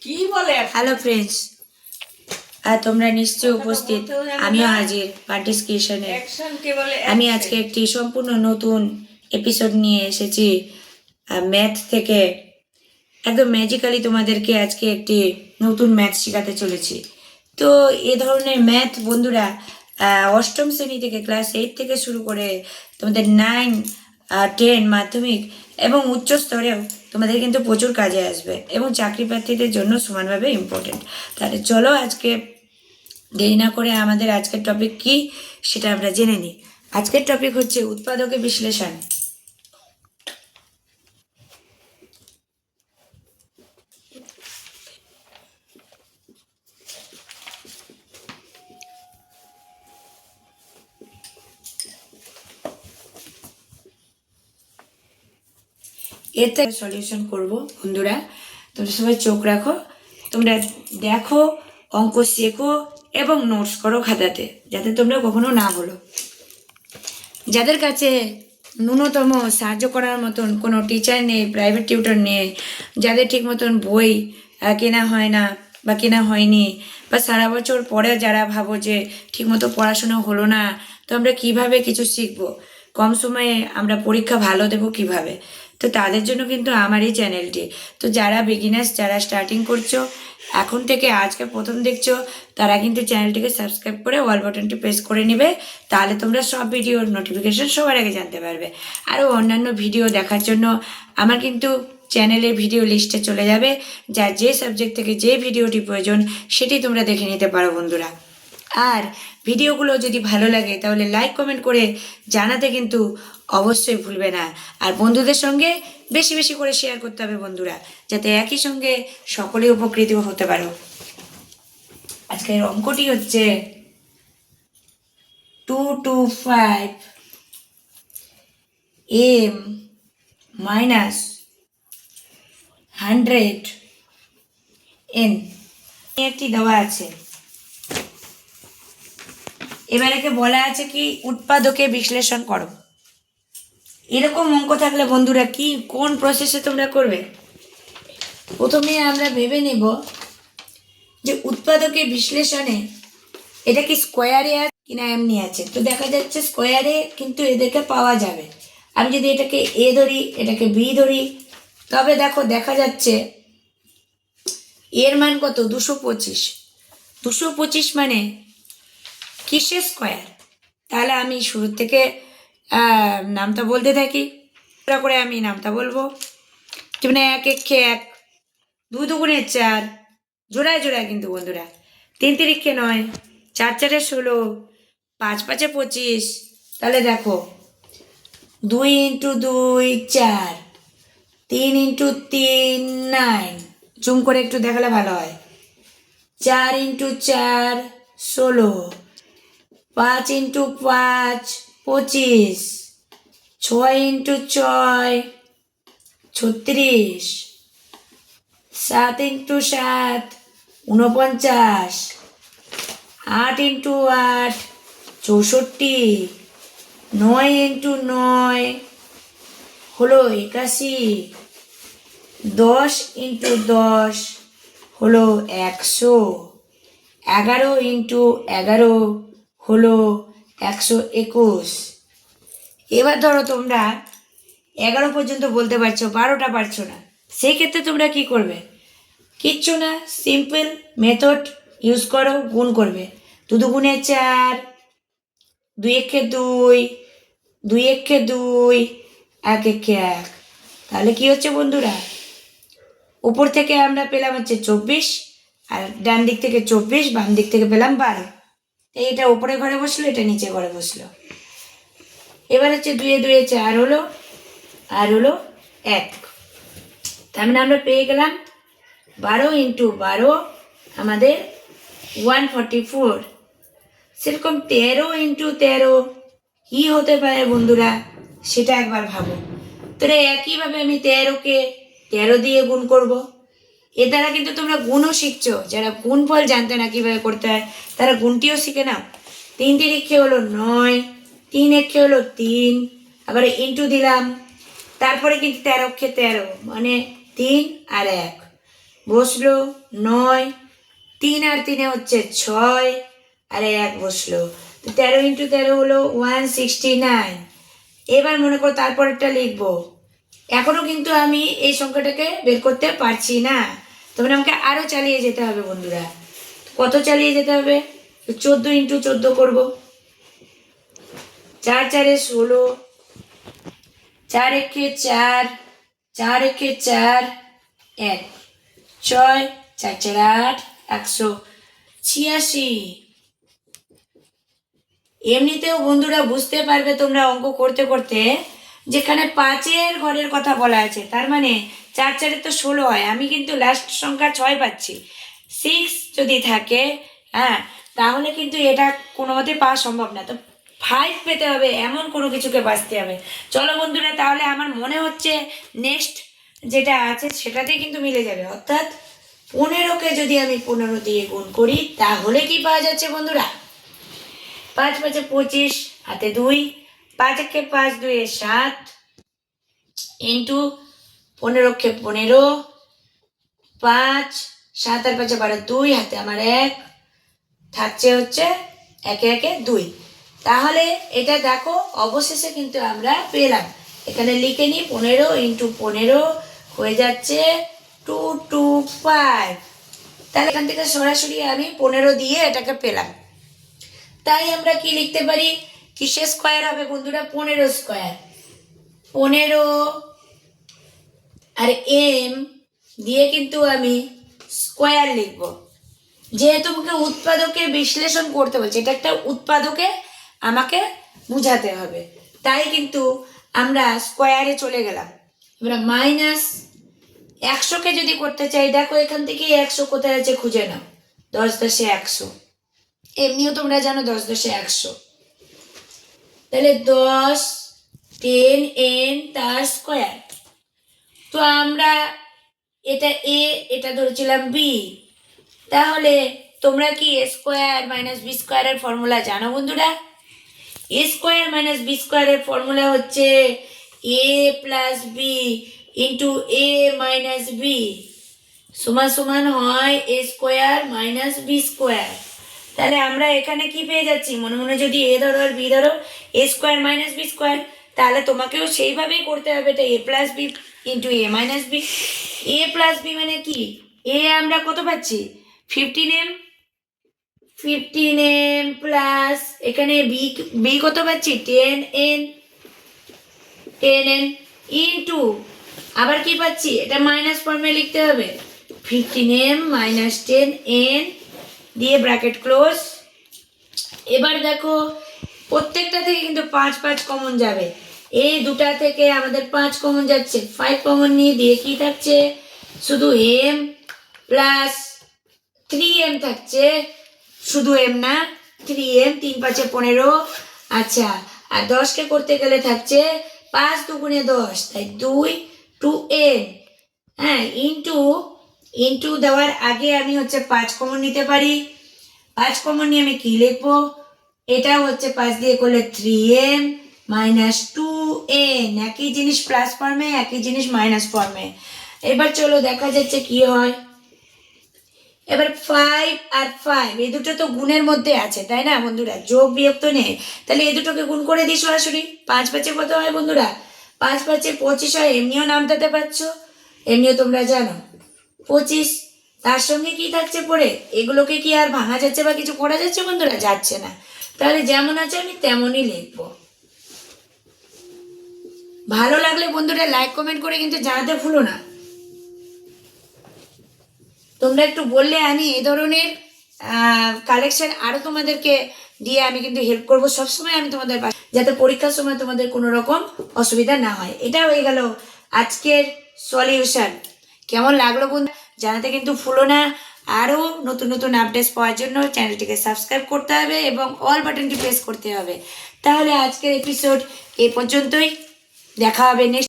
কি বলে hello friends, আর তোমরা নিশ্চয়ই উপস্থিত। আমিও হাজির পার্টিস ক্রিয়েশনে। আমি আজকে একটি সম্পূর্ণ নতুন এপিসোড নিয়ে এসেছি ম্যাথ থেকে। একদম ম্যাজিক্যালি তোমাদেরকে আজকে একটি নতুন ম্যাথ শেখাতে চলেছি। তো এ ধরনের ম্যাথ বন্ধুরা অষ্টম শ্রেণী থেকে ক্লাস 8 থেকে শুরু করে তোমাদের 9, 10 মাধ্যমিক এবং উচ্চ স্তরেও তোমাদের কিন্তু প্রচুর কাজে আসবে এবং চাকরি প্রার্থীদের জন্য সমানভাবে ইম্পর্টেন্ট। তাহলে চলো আজকে দেরি না করে আমাদের আজকের টপিক কি সেটা আমরা জেনে নিই। আজকের টপিক হচ্ছে উৎপাদকের বিশ্লেষণ। এতে সলিউশন করব বন্ধুরা। তোমরা সবাই চোখ রাখো, তোমরা দেখো, অঙ্ক শেখো এবং নোটস করো খাতাতে, যাতে তোমরা কখনো না বলো। যাদের কাছে ন্যূনতম সাহায্য করার মতন কোনো টিচার নেই, প্রাইভেট টিউটর নেই, যাদের ঠিক মতন বই কেনা হয় না বা কেনা হয়নি, বা সারা বছর পরে যারা ভাবো যে ঠিকমতো পড়াশোনা হলো না, তো আমরা কিভাবে কিছু শিখবো, কম সময়ে আমরা পরীক্ষা ভালো দেবো কিভাবে, তো তাদের জন্য কিন্তু আমার এই চ্যানেলটি। তো যারা বিগিনার্স, যারা স্টার্টিং করছো, এখন থেকে আজকে প্রথম দেখছো, তারা কিন্তু চ্যানেলটিকে সাবস্ক্রাইব করে অল বাটনটি প্রেস করে নেবে। তাহলে তোমরা সব ভিডিওর নোটিফিকেশন সবার আগে জানতে পারবে। আরও অন্যান্য ভিডিও দেখার জন্য আমার কিন্তু চ্যানেলের ভিডিও লিস্টে চলে যাবে, যার যে সাবজেক্ট থেকে যে ভিডিওটি প্রয়োজন সেটি তোমরা দেখে নিতে পারো বন্ধুরা। আর ভিডিওগুলো যদি ভালো লাগে তাহলে লাইক কমেন্ট করে জানাতে কিন্তু অবশ্যই ভুলবে না। আর বন্ধুদের সঙ্গে বেশি বেশি করে শেয়ার করতে হবে বন্ধুরা, যাতে একই সঙ্গে সকলে উপকৃত হতে পারো। আজকের অঙ্কটি হচ্ছে 225 m minus 100 n একটি দেওয়া আছে। এবার একে বলা আছে কি উৎপাদকে বিশ্লেষণ করো। এরকম অঙ্ক থাকলে বন্ধুরা কি কোন প্রসেসে তোমরা করবে? প্রথমে আমরা ভেবে নেব যে উৎপাদকের বিশ্লেষণে এটা কি স্কোয়ারে আছে কিনা এমনি আছে। তো দেখা যাচ্ছে স্কোয়ারে কিন্তু এদেরকে পাওয়া যাবে। আমি যদি এটাকে এ ধরি, এটাকে বি ধরি, তবে দেখো দেখা যাচ্ছে এর মান কত? 225। 225 মানে কিসের স্কোয়ার? তাহলে আমি শুরু থেকে নামটা বলতে থাকি, করে আমি নামটা বলবো। মানে 1 1 1, 2 2 4, জোড়ায় জোড়ায় কিন্তু বন্ধুরা, 3 3 9, 4 4 16, 5 5 25। তাহলে দেখো 2 × 2 4, 3 × 3 9, জুম করে একটু দেখালে ভালো হয়। 4 × 4 16, 5 × 5 25, 6 × 6 36, 7 × 7 49, 8 × 8 64, 9 × 9 হলো 81, 10 × 10 হলো 100, 11 × 11 হলো 121। এবার ধরো তোমরা 11 পর্যন্ত বলতে পারছো, 12টা পারছো না, সেই ক্ষেত্রে তোমরা কি করবে? কিচ্ছু না, সিম্পল মেথড ইউজ করো, গুণ করবে। 2 2 4, 2 1 2, 2 1 2, 1 1 1। তাহলে কি হচ্ছে বন্ধুরা? উপর থেকে আমরা পেলাম হচ্ছে 24, আর ডান দিক থেকে 24, বাম দিক থেকে পেলাম 12। এটা উপরে ঘরে বসলো, এটা নিচে ঘরে বসলো। এবার হচ্ছে 2 2 4 হলো, আর হলো 1। তার মানে আমরা পেয়ে গেলাম 12 × 12 আমাদের 144। সেরকম 13 × 13 কি হতে পারে বন্ধুরা, সেটা একবার ভাবো। তাহলে একইভাবে আমি 13কে 13 দিয়ে গুণ করব। এর দ্বারা কিন্তু তোমরা গুণও শিখছো। যারা গুণফল জানতে না কিভাবে করতে হয়, তারা গুণটিও শিখে নাও। 3 3 হলো 9, 3 1 হলো 3, আবার ইন্টু দিলাম, তারপরে কিন্তু 13 13 মানে 3 আর 1 বসলো 9, 3 আর 3 হচ্ছে 6, আর 1 বসলো। তো 13 ইন্টু 13 হলো 169। এবার মনে করো তারপরেরটা লিখবো। এখনো কিন্তু আমি এই সংখ্যাটাকে বের করতে পারছি না, তবে আমাকে আরো চালিয়ে যেতে হবে বন্ধুরা। কত চালিয়ে যেতে হবে? 14 ইন্টু 14 করবো। 4 4 16, 4 1 4, 4 1 4, 1 6, 4 4 8, 186। এমনিতেও বন্ধুরা বুঝতে পারবে তোমরা অঙ্ক করতে করতে, যেখানে 5-এর ঘরের কথা বলা আছে, তার মানে 4 4 তো 16 হয়, আমি কিন্তু লাস্ট সংখ্যা 6 পাচ্ছি। 6 যদি থাকে, হ্যাঁ, তাহলে কিন্তু এটা কোনো মতে পাওয়া সম্ভব না। তো 5 পেতে হবে, এমন কোনো কিছুকে বাঁচতে হবে। চলো বন্ধুরা, তাহলে আমার মনে হচ্ছে নেক্সট যেটা আছে সেটাতেই কিন্তু মিলে যাবে। অর্থাৎ 15কে যদি আমি 15 দিয়ে গুণ করি, তাহলে কি পাওয়া যাচ্ছে বন্ধুরা? 5 5 25, হাতে 2, 5 1 5 2 7, ইন্টু 15 15, 5 7 আর 5 12, 2, হাতে আমার 1, থাকছে হচ্ছে 1 1 2। তাহলে এটা দেখো অবশেষে কিন্তু আমরা পেলাম। এখানে লিখে নিই 15 ইন্টু 15 হয়ে যাচ্ছে 225। তাহলে এখান থেকে সরাসরি আমি 15 দিয়ে এটাকে পেলাম। তাই আমরা কি লিখতে পারি? কিসের স্কোয়ার হবে বন্ধুরা? 15 স্কোয়ার। 15 আর এম দিয়ে কিন্তু আমি স্কোয়ার লিখব, যেহেতু আমাকে উৎপাদকে বিশ্লেষণ করতে বলছে, এটা একটা উৎপাদকে আমাকে বুঝাতে হবে, তাই কিন্তু আমরা স্কোয়ারে চলে গেলাম। আমরা মাইনাস 100কে যদি করতে চাই, দেখো এখান থেকে 100 কোথায় আছে খুঁজে নাও। 10 10 100, এমনিও তোমরা জানো 10 10 100। তাহলে 10 10 n তার স্কোয়ার। তো আমরা এটা এ, এটা ধরেছিলাম বি, তাহলে তোমরা কি এ স্কোয়ার মাইনাস বি স্কোয়ারের ফর্মুলা জানো বন্ধুরা? এ স্কোয়ার মাইনাস বি স্কোয়ারের ফর্মুলা হচ্ছে এ প্লাস বি ইন্টু এ মাইনাস বি সমান সমান হয় এ স্কোয়ার মাইনাস বি স্কোয়ার। তাহলে আমরা এখানে কি পেয়ে যাচ্ছি? মনে মনে যদি এ ধরো আর বি ধরো, এ স্কোয়ার মাইনাস বি স্কোয়ার, তাহলে তোমাকেও সেইভাবেই করতে হবে। এটা এ প্লাস বি ইন্টু এ মাইনাস বি। এ প্লাস বি মানে কি? এ আমরা কত পাচ্ছি? 15m, 15m প্লাস এখানে বি, বি কত পাচ্ছি? 10n, 10n ইন্টু আবার কি পাচ্ছি? এটা মাইনাস ফর্মে লিখতে হবে, 15m মাইনাস 10n দিয়ে ব্র্যাকেট ক্লোজ। এবার দেখো প্রত্যেকটা থেকে কিন্তু 5 5 কমন যাবে। এই দুটা থেকে আমাদের 5 কমন যাচ্ছে, 5 কমন নিয়ে দিয়ে কি থাকছে? শুধু m প্লাস 3m থাকছে, শুধু m না 3m, 3 5 15। আচ্ছা, আর 10কে করতে গেলে থাকছে 5 2 10, তাই 2 2n, হ্যাঁ, ইন্টু দেওয়ার আগে আমি হচ্ছে 5 কমন নিতে পারি। 5 কমন নিয়ে আমি কি লিখবো? এটা হচ্ছে 5 দিয়ে করলে 3m মাইনাস 2n, একই জিনিস প্লাস ফর্মে, একই জিনিস মাইনাস ফর্মে। এবার চলো দেখা যাচ্ছে কি হয়। এবার 5 আর 5 এই দুটো তো গুণের মধ্যে আছে, তাই না বন্ধুরা? যোগ বিয়োগ তো নেই, তাহলে এই দুটোকে গুণ করে দিই সরাসরি। 5 5 কত হয় বন্ধুরা? 5 5 25 হয়, এমনিও নামটাতে পাচ্ছ, এমনিও তোমরা জানো 25। তার সঙ্গে কি থাকছে পড়ে? এগুলোকে কি আর ভাঙা যাচ্ছে বা কিছু করা যাচ্ছে বন্ধুরা? যাচ্ছে না। তাহলে যেমন আছে আমি তেমনই লিখবো। ভালো লাগলে বন্ধুরা লাইক কমেন্ট করে কিন্তু জানাতে ভুলো না। তোমরা একটু বললে আমি এই ধরনের কালেকশন আরো তোমাদেরকে দিয়ে আমি কিন্তু হেল্প করবো। সবসময় আমি তোমাদের পাশে, যাতে পরীক্ষার সময় তোমাদের কোনো রকম অসুবিধা না হয়। এটা হয়ে গেল আজকের সলিউশন। কেমন লাগলো বন্ধু জানাতে কিন্তু ভুলো না। আরও নতুন নতুন আপডেটস পাওয়ার জন্য চ্যানেলটিকে সাবস্ক্রাইব করতে হবে এবং অল বাটনটি প্রেস করতে হবে। তাহলে আজকের এপিসোড এই পর্যন্তই, দেখা হবে নেক্সট